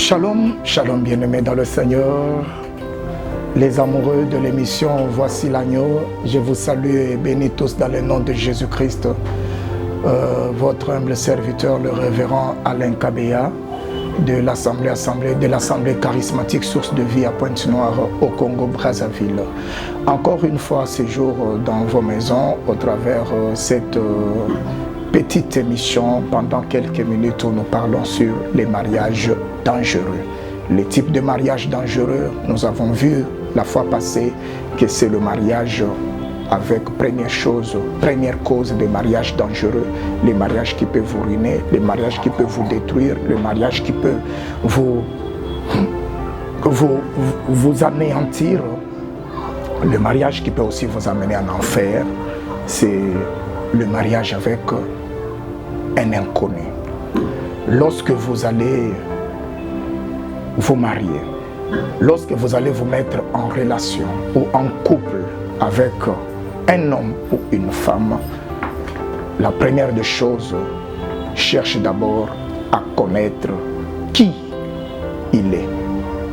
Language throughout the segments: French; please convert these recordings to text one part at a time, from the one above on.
Shalom, shalom bien-aimés dans le Seigneur, les amoureux de l'émission Voici l'agneau, je vous salue et bénis tous dans le nom de Jésus-Christ. Votre humble serviteur, le révérend Alain Kabea, de l'Assemblée charismatique Source de Vie à Pointe-Noire au Congo-Brazzaville. Encore une fois, séjour dans vos maisons au travers cette petite émission pendant quelques minutes où nous parlons sur les mariages dangereux. Les types de mariages dangereux, nous avons vu la fois passée que c'est le mariage avec première cause des mariages dangereux, les mariages qui peuvent vous ruiner, les mariages qui peuvent vous détruire, le mariage qui peut vous anéantir, le mariage qui peut aussi vous amener en enfer, c'est le mariage avec un inconnu. Lorsque vous allez vous marier, lorsque vous allez vous mettre en relation ou en couple avec un homme ou une femme, la première des choses, cherche d'abord à connaître qui il est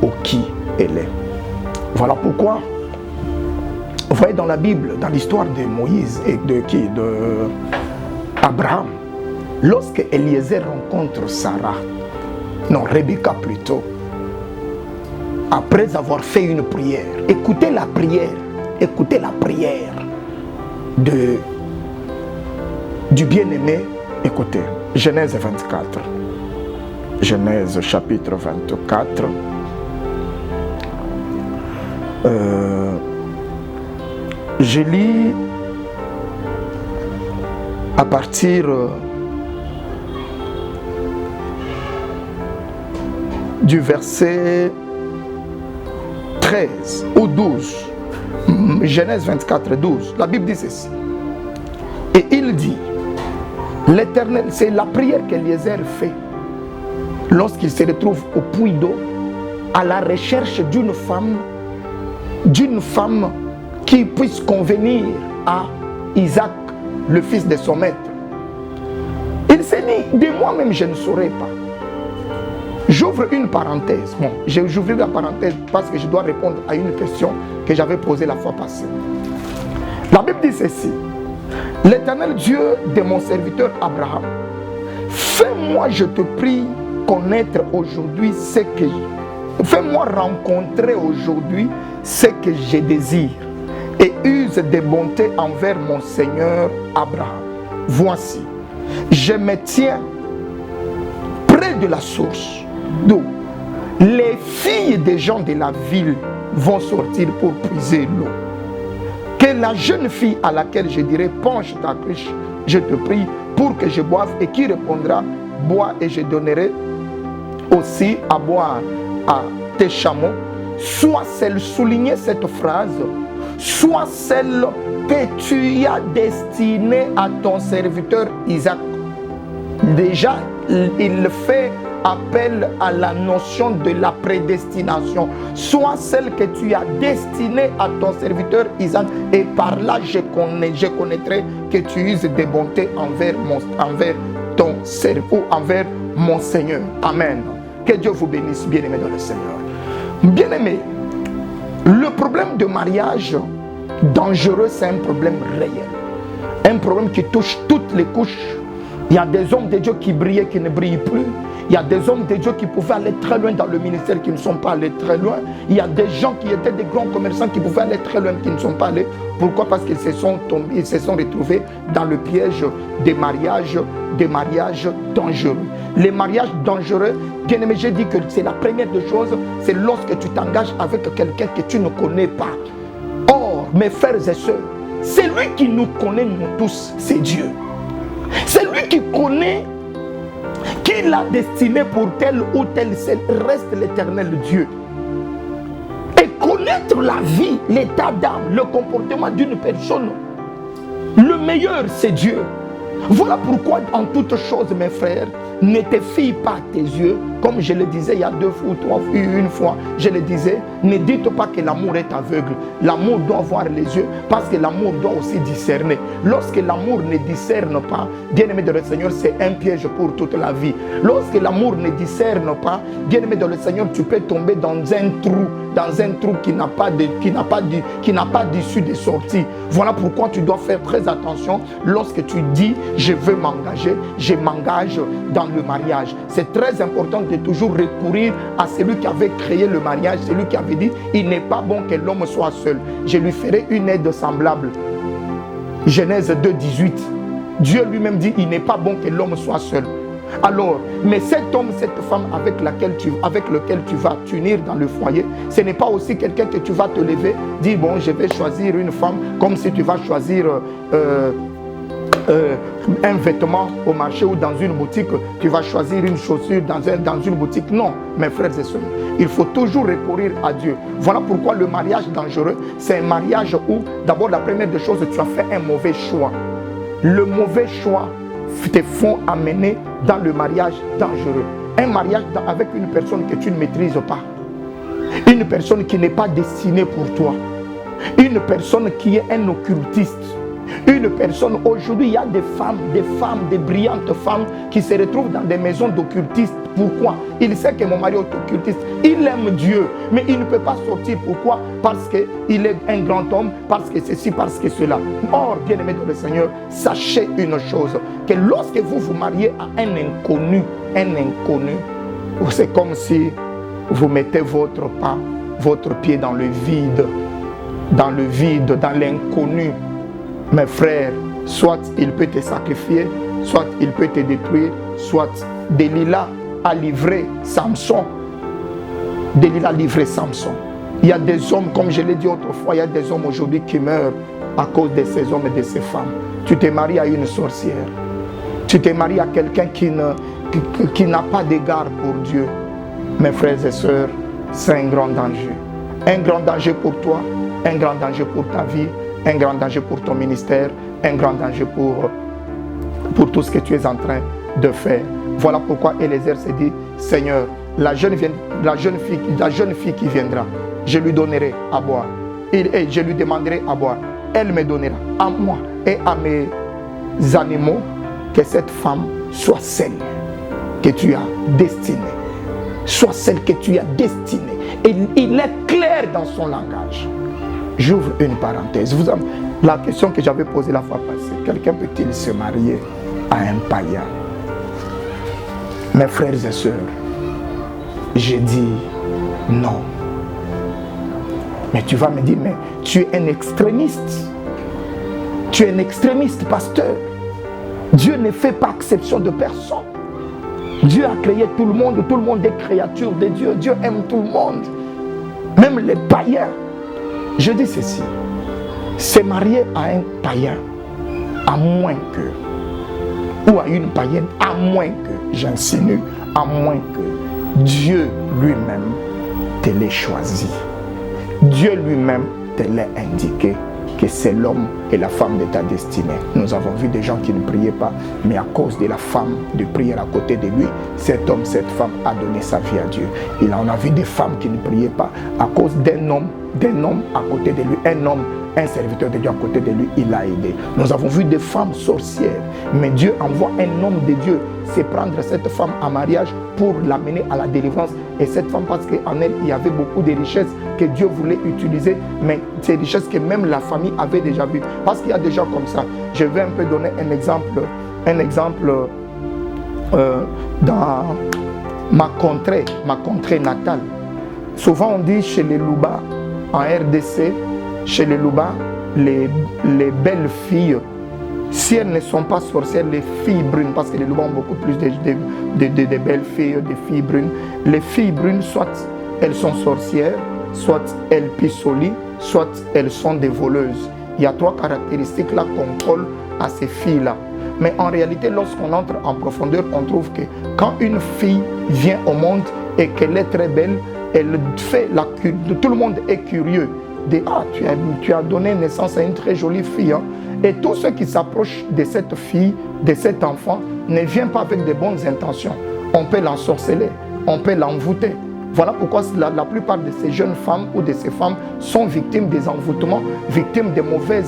ou qui elle est. Voilà pourquoi, vous voyez dans la Bible, dans l'histoire de Moïse et de Abraham, lorsque Eliezer rencontre Sarah, non, Rebecca plutôt, après avoir fait une prière, écoutez la prière du bien-aimé, écoutez, Genèse 24, Genèse chapitre 24, je lis à partir du verset 13 ou 12, Genèse 24, 12, la Bible dit ceci. Et il dit, l'Éternel, c'est la prière qu'Eliezer fait lorsqu'il se retrouve au puits d'eau à la recherche d'une femme qui puisse convenir à Isaac, le fils de son maître. Il s'est dit, de moi-même je ne saurais pas. J'ouvre une parenthèse. Bon, j'ouvre la parenthèse parce que je dois répondre à une question que j'avais posée la fois passée. La Bible dit ceci. L'Éternel Dieu de mon serviteur Abraham, fais-moi, je te prie, connaître aujourd'hui ce que... Fais-moi rencontrer aujourd'hui ce que je désire et use de bonté envers mon Seigneur Abraham. Voici, je me tiens près de la source d'eau. Les filles des gens de la ville vont sortir pour puiser l'eau. Que la jeune fille à laquelle je dirai penche ta cruche, je te prie pour que je boive, et qui répondra bois et je donnerai aussi à boire à tes chameaux, soit celle, soulignez cette phrase, soit celle que tu as destinée à ton serviteur Isaac. Déjà, il fait appel à la notion de la prédestination, soit celle que tu as destinée à ton serviteur Isaac, et par là je connaîtrai que tu uses de bonté envers ton cerveau, envers mon Seigneur. Amen. Que Dieu vous bénisse, bien-aimés dans le Seigneur. Bien-aimés, le problème de mariage dangereux, c'est un problème réel, un problème qui touche toutes les couches. Il y a des hommes de Dieu qui brillaient, qui ne brillent plus. Il y a des hommes de Dieu qui pouvaient aller très loin dans le ministère, qui ne sont pas allés très loin. Il y a des gens qui étaient des grands commerçants qui pouvaient aller très loin, qui ne sont pas allés. Pourquoi? Parce qu'ils se sont tombés, ils se sont retrouvés dans le piège des mariages dangereux. Les mariages dangereux, bien aimé, j'ai dit que c'est la première des choses, c'est lorsque tu t'engages avec quelqu'un que tu ne connais pas. Or, mes frères et sœurs, c'est lui qui nous connaît, nous tous, c'est Dieu. C'est lui qui connaît qui l'a destiné pour tel ou tel, reste l'Éternel Dieu. Et connaître la vie, l'état d'âme, le comportement d'une personne, le meilleur c'est Dieu. Voilà pourquoi en toutes choses, mes frères, ne te fie pas à tes yeux. Comme je le disais il y a une fois, je le disais, ne dites pas que l'amour est aveugle. L'amour doit voir les yeux parce que l'amour doit aussi discerner. Lorsque l'amour ne discerne pas, bien-aimé dans le Seigneur, c'est un piège pour toute la vie. Lorsque l'amour ne discerne pas, bien-aimé dans le Seigneur, tu peux tomber dans un trou qui n'a pas d'issue de sortie. Voilà pourquoi tu dois faire très attention lorsque tu dis je veux m'engager, je m'engage dans le mariage. C'est très important de toujours recourir à celui qui avait créé le mariage, celui qui avait dit il n'est pas bon que l'homme soit seul. Je lui ferai une aide semblable. Genèse 2, 18. Dieu lui-même dit il n'est pas bon que l'homme soit seul. Alors, mais cet homme, cette femme avec lequel tu vas t'unir dans le foyer, ce n'est pas aussi quelqu'un que tu vas te lever, dire bon, je vais choisir une femme comme si tu vas choisir un vêtement au marché ou dans une boutique, tu vas choisir une chaussure dans une boutique. Non, mes frères et sœurs, il faut toujours recourir à Dieu. Voilà pourquoi le mariage dangereux, c'est un mariage où, d'abord, la première des choses, tu as fait un mauvais choix. Le mauvais choix te font amener dans le mariage dangereux. Un mariage avec une personne que tu ne maîtrises pas. Une personne qui n'est pas destinée pour toi. Une personne qui est un occultiste. Une personne, aujourd'hui, il y a des brillantes femmes qui se retrouvent dans des maisons d'occultistes. Pourquoi? Il sait que mon mari est occultiste. Il aime Dieu, mais il ne peut pas sortir. Pourquoi? Parce qu'il est un grand homme, parce que ceci, parce que cela. Or, bien-aimé dans le Seigneur, sachez une chose, que lorsque vous vous mariez à un inconnu, c'est comme si vous mettez votre pied dans le vide, dans l'inconnu. Mes frères, soit il peut te sacrifier, soit il peut te détruire, soit Delilah a livré Samson. Delilah a livré Samson. Il y a des hommes, comme je l'ai dit autrefois, il y a des hommes aujourd'hui qui meurent à cause de ces hommes et de ces femmes. Tu te maries à une sorcière. Tu te maries à quelqu'un qui n'a pas d'égard pour Dieu. Mes frères et sœurs, c'est un grand danger. Un grand danger pour toi, un grand danger pour ta vie, un grand danger pour ton ministère, un grand danger pour tout ce que tu es en train de faire. Voilà pourquoi Eliezer s'est dit, Seigneur, la jeune fille qui viendra, je lui donnerai à boire. Et je lui demanderai à boire. Elle me donnera à moi et à mes animaux, que cette femme soit celle que tu as destinée. Soit celle que tu as destinée. Et il est clair dans son langage. J'ouvre une parenthèse. La question que j'avais posée la fois passée, quelqu'un peut-il se marier à un païen? Mes frères et sœurs, j'ai dit non. Mais tu vas me dire, mais tu es un extrémiste. Tu es un extrémiste, pasteur. Dieu ne fait pas exception de personne. Dieu a créé tout le monde est créature de Dieu. Dieu aime tout le monde, même les païens. Je dis ceci, se marier à un païen, à moins que, ou à une païenne, à moins que, j'insinue, à moins que Dieu lui-même te l'ait choisi. Dieu lui-même te l'a indiqué que c'est l'homme et la femme de ta destinée. Nous avons vu des gens qui ne priaient pas, mais à cause de la femme de prier à côté de lui, cet homme, cette femme a donné sa vie à Dieu. Il en a vu des femmes qui ne priaient pas à cause d'un homme à côté de lui, un serviteur de Dieu à côté de lui, il l'a aidé. Nous avons vu des femmes sorcières, mais Dieu envoie un homme de Dieu, c'est prendre cette femme en mariage pour l'amener à la délivrance. Et cette femme, parce qu'en elle, il y avait beaucoup de richesses que Dieu voulait utiliser, mais ces richesses que même la famille avait déjà vues. Parce qu'il y a des gens comme ça. Je vais un peu donner un exemple dans ma contrée natale. Souvent on dit chez les Louba, en RDC, chez les Louba, les belles filles, si elles ne sont pas sorcières, les filles brunes, parce que les Louba ont beaucoup plus de belles filles, des filles brunes. Les filles brunes, soit elles sont sorcières, soit elles pissolient, soit elles sont des voleuses. Il y a trois caractéristiques là qu'on colle à ces filles-là. Mais en réalité, lorsqu'on entre en profondeur, on trouve que quand une fille vient au monde et qu'elle est très belle, elle fait tout le monde est curieux. Tu as donné naissance à une très jolie fille. Hein? Et tous ceux qui s'approchent de cette fille, de cet enfant, ne viennent pas avec de bonnes intentions. On peut l'ensorceler, on peut l'envoûter. Voilà pourquoi la plupart de ces jeunes femmes ou de ces femmes sont victimes des envoûtements, victimes des mauvais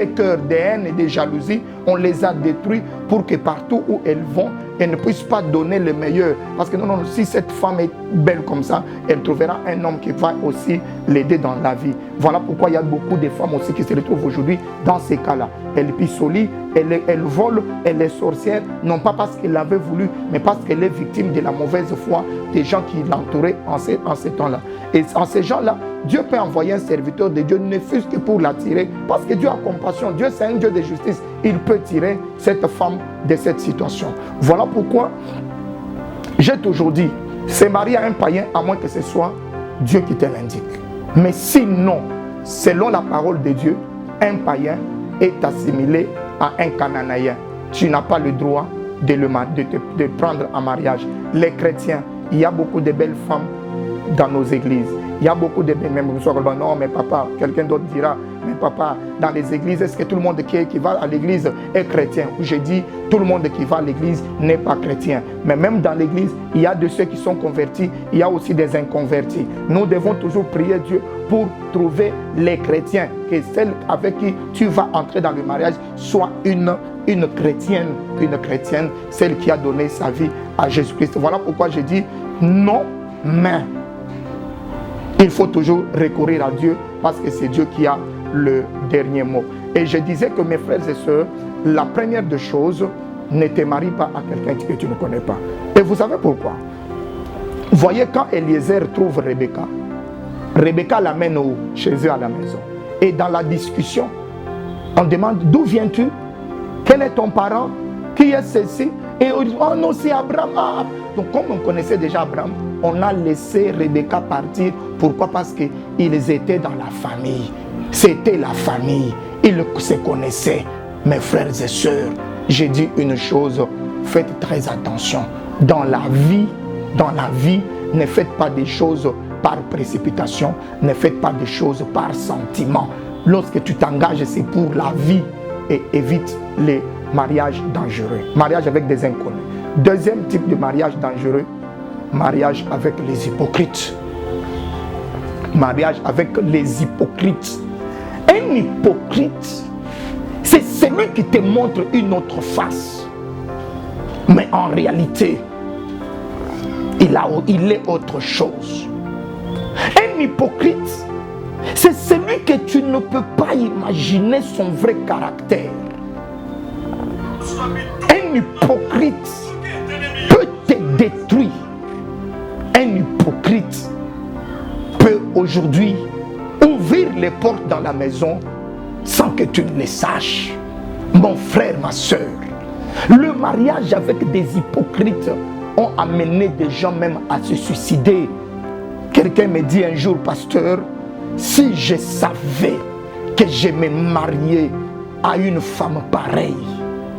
cœurs, des haines et des jalousies. On les a détruits pour que partout où elles vont, elles ne puissent pas donner le meilleur. Parce que non, si cette femme est belle comme ça, elle trouvera un homme qui va aussi l'aider dans la vie. Voilà pourquoi il y a beaucoup de femmes aussi qui se retrouvent aujourd'hui dans ces cas-là. Elle pissolie, elle vole, elle est sorcière, non pas parce qu'elle l'avait voulu, mais parce qu'elle est victime de la mauvaise foi des gens qui l'entouraient en ces temps-là. Et en ces gens-là, Dieu peut envoyer un serviteur de Dieu, ne fût-ce que pour l'attirer, parce que Dieu a compassion. Dieu, c'est un Dieu de justice. Il peut tirer cette femme de cette situation. Voilà pourquoi j'ai toujours dit, se marier à un païen, à moins que ce soit Dieu qui te l'indique. Mais sinon, selon la parole de Dieu, un païen est assimilé à un Cananéen. Tu n'as pas le droit de prendre en mariage. Les chrétiens, il y a beaucoup de belles femmes dans nos églises. Il y a beaucoup de belles, même non, mais papa, quelqu'un d'autre dira, mais papa, dans les églises, est-ce que tout le monde qui va à l'église est chrétien? J'ai dit, tout le monde qui va à l'église n'est pas chrétien. Mais même dans l'église, il y a de ceux qui sont convertis, il y a aussi des inconvertis. Nous devons toujours prier Dieu pour trouver les chrétiens, que celle avec qui tu vas entrer dans le mariage soit une chrétienne, celle qui a donné sa vie à Jésus-Christ. Voilà pourquoi j'ai dit non, mais il faut toujours recourir à Dieu parce que c'est Dieu qui a le dernier mot. Et je disais que mes frères et sœurs, la première des choses, ne te marie pas à quelqu'un que tu ne connais pas. Et vous savez pourquoi? Voyez, quand Eliezer trouve Rebecca, Rebecca l'amène chez eux à la maison. Et dans la discussion, on demande d'où viens-tu? Quel est ton parent? Qui est ceci? Et on dit, oh non, c'est Abraham. Ah. Donc comme on connaissait déjà Abraham, on a laissé Rebecca partir. Pourquoi? Parce qu'ils étaient dans la famille. C'était la famille. Ils se connaissaient. Mes frères et sœurs, j'ai dit une chose, faites très attention. Dans la vie, ne faites pas des choses par précipitation, ne faites pas des choses par sentiment. Lorsque tu t'engages, c'est pour la vie. Et évite les mariages dangereux. Mariage avec des inconnus. Deuxième type de mariage dangereux, mariage avec les hypocrites. Mariage avec les hypocrites. Un hypocrite, c'est celui qui te montre une autre face. Mais en réalité, il est autre chose. Un hypocrite, c'est celui que tu ne peux pas imaginer son vrai caractère. Un hypocrite peut te détruire. Un hypocrite peut aujourd'hui ouvrir les portes dans la maison sans que tu ne le saches. Mon frère, ma soeur, le mariage avec des hypocrites ont amené des gens même à se suicider. Quelqu'un me dit un jour, pasteur, si je savais que je me mariais à une femme pareille,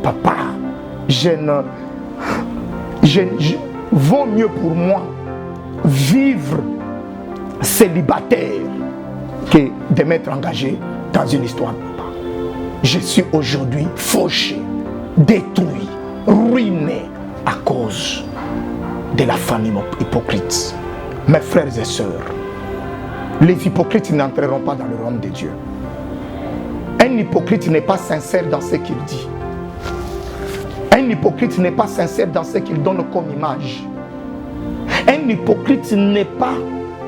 papa, vaut mieux pour moi vivre célibataire que de m'être engagé dans une histoire. Papa, je suis aujourd'hui fauché, détruit, ruiné à cause de la famille hypocrite. Mes frères et sœurs, les hypocrites n'entreront pas dans le royaume de Dieu. Un hypocrite n'est pas sincère dans ce qu'il dit. Un hypocrite n'est pas sincère dans ce qu'il donne comme image. Un hypocrite n'est pas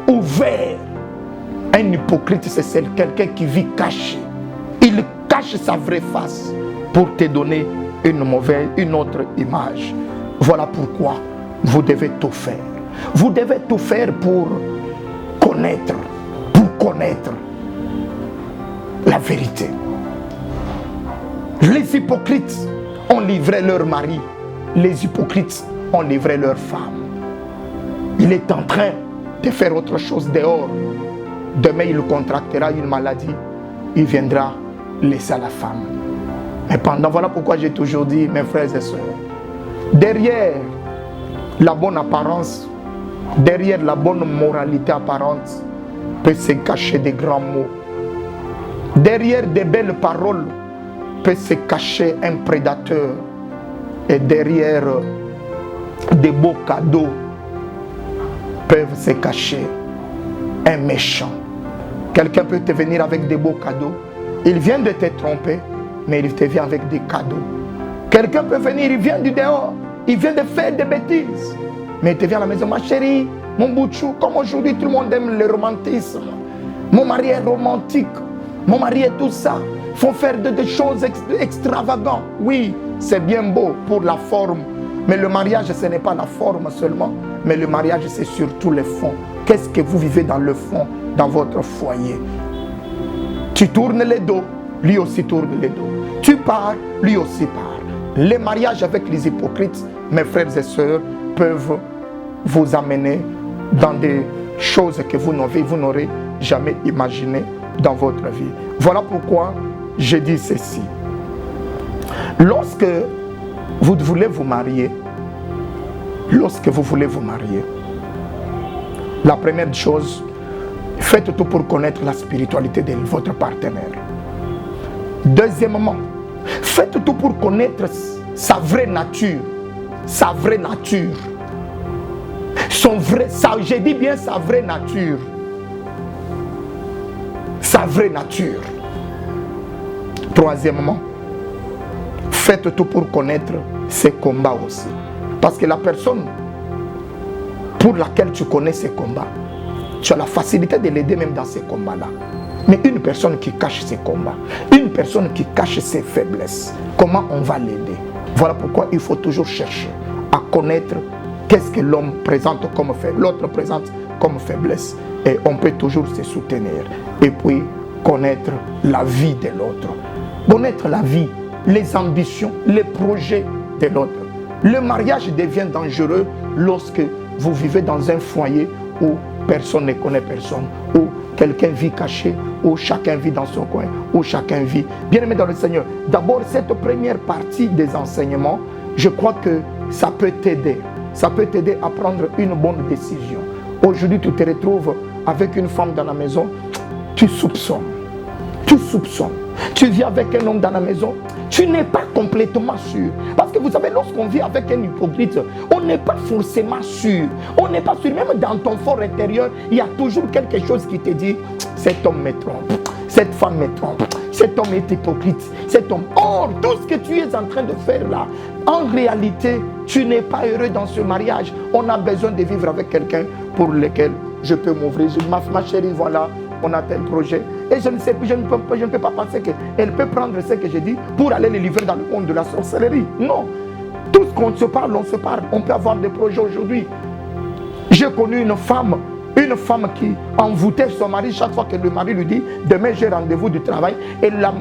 ouvert. Un hypocrite, c'est quelqu'un qui vit caché. Il cache sa vraie face pour te donner une autre image. Voilà pourquoi vous devez tout faire. Vous devez tout faire pour connaître la vérité. Les hypocrites ont livré leur mari. Les hypocrites ont livré leur femme. Il est en train de faire autre chose dehors. Demain, il contractera une maladie. Il viendra laisser à la femme. Mais voilà pourquoi j'ai toujours dit, mes frères et sœurs, derrière la bonne apparence, derrière la bonne moralité apparente, peut se cacher des grands maux. Derrière des belles paroles peut se cacher un prédateur. Et derrière des beaux cadeaux peuvent se cacher un méchant. Quelqu'un peut te venir avec des beaux cadeaux. Il vient de te tromper, mais il te vient avec des cadeaux. Quelqu'un peut venir, il vient du dehors. Il vient de faire des bêtises. Mais il te vient à la maison, ma chérie, mon bouchou, comme aujourd'hui tout le monde aime le romantisme. Mon mari est romantique. Mon mari est tout ça. Il faut faire des choses extravagantes. Oui, c'est bien beau pour la forme. Mais le mariage, ce n'est pas la forme seulement. Mais le mariage, c'est surtout le fond. Qu'est-ce que vous vivez dans le fond, dans votre foyer? Tu tournes les dos, lui aussi tourne les dos. Tu pars, lui aussi part. Les mariages avec les hypocrites, mes frères et sœurs, peuvent vous amener dans des choses que vous n'aurez jamais imaginées dans votre vie. Voilà pourquoi je dis ceci. Lorsque vous voulez vous marier, la première chose, faites tout pour connaître la spiritualité de votre partenaire. Deuxièmement, faites tout pour connaître sa vraie nature. Sa vraie nature. Je dis bien sa vraie nature. Sa vraie nature. Troisièmement, faites tout pour connaître ses combats aussi. Parce que la personne pour laquelle tu connais ses combats, tu as la facilité de l'aider même dans ces combats-là. Mais une personne qui cache ses combats, une personne qui cache ses faiblesses, comment on va l'aider? Voilà pourquoi il faut toujours chercher à connaître qu'est-ce que l'homme présente comme faiblesse, l'autre présente comme faiblesse. Et on peut toujours se soutenir. Et puis connaître la vie de l'autre. Connaître la vie, les ambitions, les projets de l'autre. Le mariage devient dangereux lorsque vous vivez dans un foyer où personne ne connaît personne, où quelqu'un vit caché, où chacun vit dans son coin, où chacun vit. Bien-aimé dans le Seigneur, d'abord cette première partie des enseignements, je crois que ça peut t'aider. Ça peut t'aider à prendre une bonne décision. Aujourd'hui, tu te retrouves avec une femme dans la maison, tu soupçonnes. Tu soupçonnes. Tu vis avec un homme dans la maison, tu n'es pas complètement sûr. Parce que vous savez, lorsqu'on vit avec un hypocrite, on n'est pas forcément sûr. On n'est pas sûr. Même dans ton fort intérieur, il y a toujours quelque chose qui te dit, cet homme me trompe, cette femme me trompe, cet homme est hypocrite, cet homme. Or, tout ce que tu es en train de faire là, en réalité, tu n'es pas heureux dans ce mariage. On a besoin de vivre avec quelqu'un pour lequel je peux m'ouvrir. Ma chérie, voilà, on a tel projet. Et je ne sais plus, je ne peux pas penser qu'elle peut prendre ce que j'ai dit pour aller le livrer dans le monde de la sorcellerie. Non. Tout ce qu'on se parle, on se parle. On peut avoir des projets aujourd'hui. J'ai connu une femme qui envoûtait son mari chaque fois que le mari lui dit « Demain, j'ai rendez-vous du travail ». Et la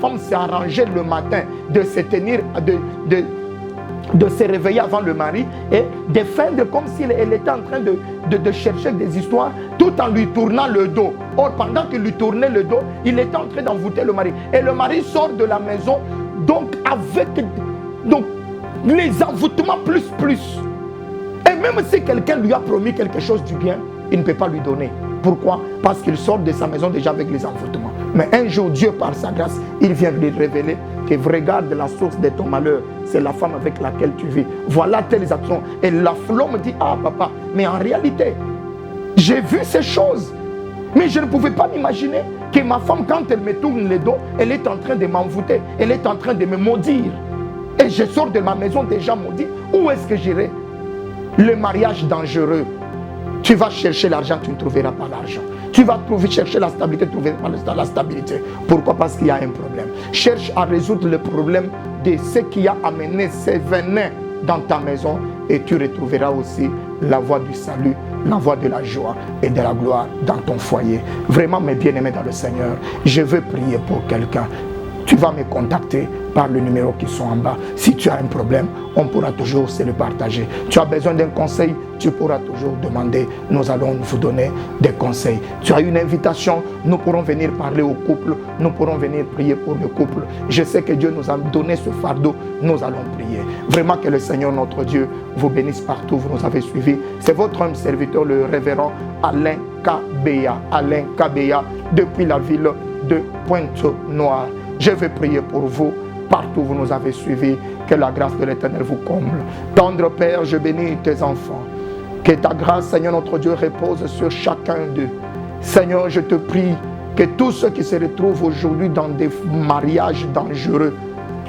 femme s'est arrangée le matin de se tenir, de se réveiller avant le mari et de feindre comme si elle était en train de chercher des histoires tout en lui tournant le dos. Or, pendant qu'il lui tournait le dos, il était en train d'envoûter le mari. Et le mari sort de la maison donc avec les envoûtements plus. Et même si quelqu'un lui a promis quelque chose du bien, il ne peut pas lui donner. Pourquoi? Parce qu'il sort de sa maison déjà avec les envoûtements. Mais un jour, Dieu, par sa grâce, il vient lui révéler que regarde la source de ton malheur, c'est la femme avec laquelle tu vis. Voilà telles actions. Et l'homme dit, ah papa, mais en réalité, j'ai vu ces choses. Mais je ne pouvais pas m'imaginer que ma femme, quand elle me tourne le dos, elle est en train de m'envoûter. Elle est en train de me maudire. Et je sors de ma maison déjà maudit. Où est-ce que j'irai? Le mariage dangereux. Tu vas chercher l'argent, tu ne trouveras pas l'argent. Tu vas chercher la stabilité, tu ne trouveras pas la stabilité. Pourquoi? Parce qu'il y a un problème. Cherche à résoudre le problème de ce qui a amené ces venins dans ta maison et tu retrouveras aussi la voie du salut, la voie de la joie et de la gloire dans ton foyer. Vraiment, mes bien-aimés dans le Seigneur, je veux prier pour quelqu'un. Tu vas me contacter par le numéro qui sont en bas. Si tu as un problème, on pourra toujours se le partager. Tu as besoin d'un conseil, tu pourras toujours demander. Nous allons vous donner des conseils. Tu as une invitation, nous pourrons venir parler au couple. Nous pourrons venir prier pour le couple. Je sais que Dieu nous a donné ce fardeau. Nous allons prier. Vraiment que le Seigneur notre Dieu vous bénisse partout. Vous nous avez suivis. C'est votre homme serviteur, le révérend Alain Kabea. Alain Kabea, depuis la ville de Pointe-Noire. Je vais prier pour vous, partout où vous nous avez suivis, que la grâce de l'Éternel vous comble. Tendre Père, je bénis tes enfants. Que ta grâce, Seigneur notre Dieu, repose sur chacun d'eux. Seigneur, je te prie que tous ceux qui se retrouvent aujourd'hui dans des mariages dangereux,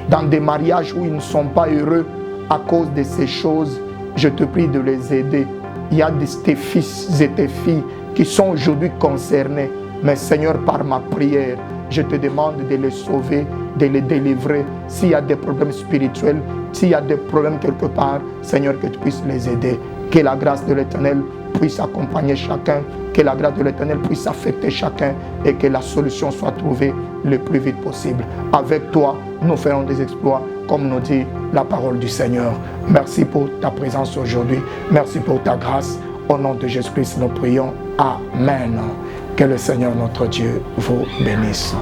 dans des mariages où ils ne sont pas heureux à cause de ces choses, je te prie de les aider. Il y a tes fils et tes filles qui sont aujourd'hui concernés. Mais Seigneur, par ma prière, je te demande de les sauver, de les délivrer. S'il y a des problèmes spirituels, s'il y a des problèmes quelque part, Seigneur, que tu puisses les aider. Que la grâce de l'Éternel puisse accompagner chacun, que la grâce de l'Éternel puisse affecter chacun et que la solution soit trouvée le plus vite possible. Avec toi, nous ferons des exploits, comme nous dit la parole du Seigneur. Merci pour ta présence aujourd'hui. Merci pour ta grâce. Au nom de Jésus-Christ, nous prions. Amen. Que le Seigneur notre Dieu vous bénisse.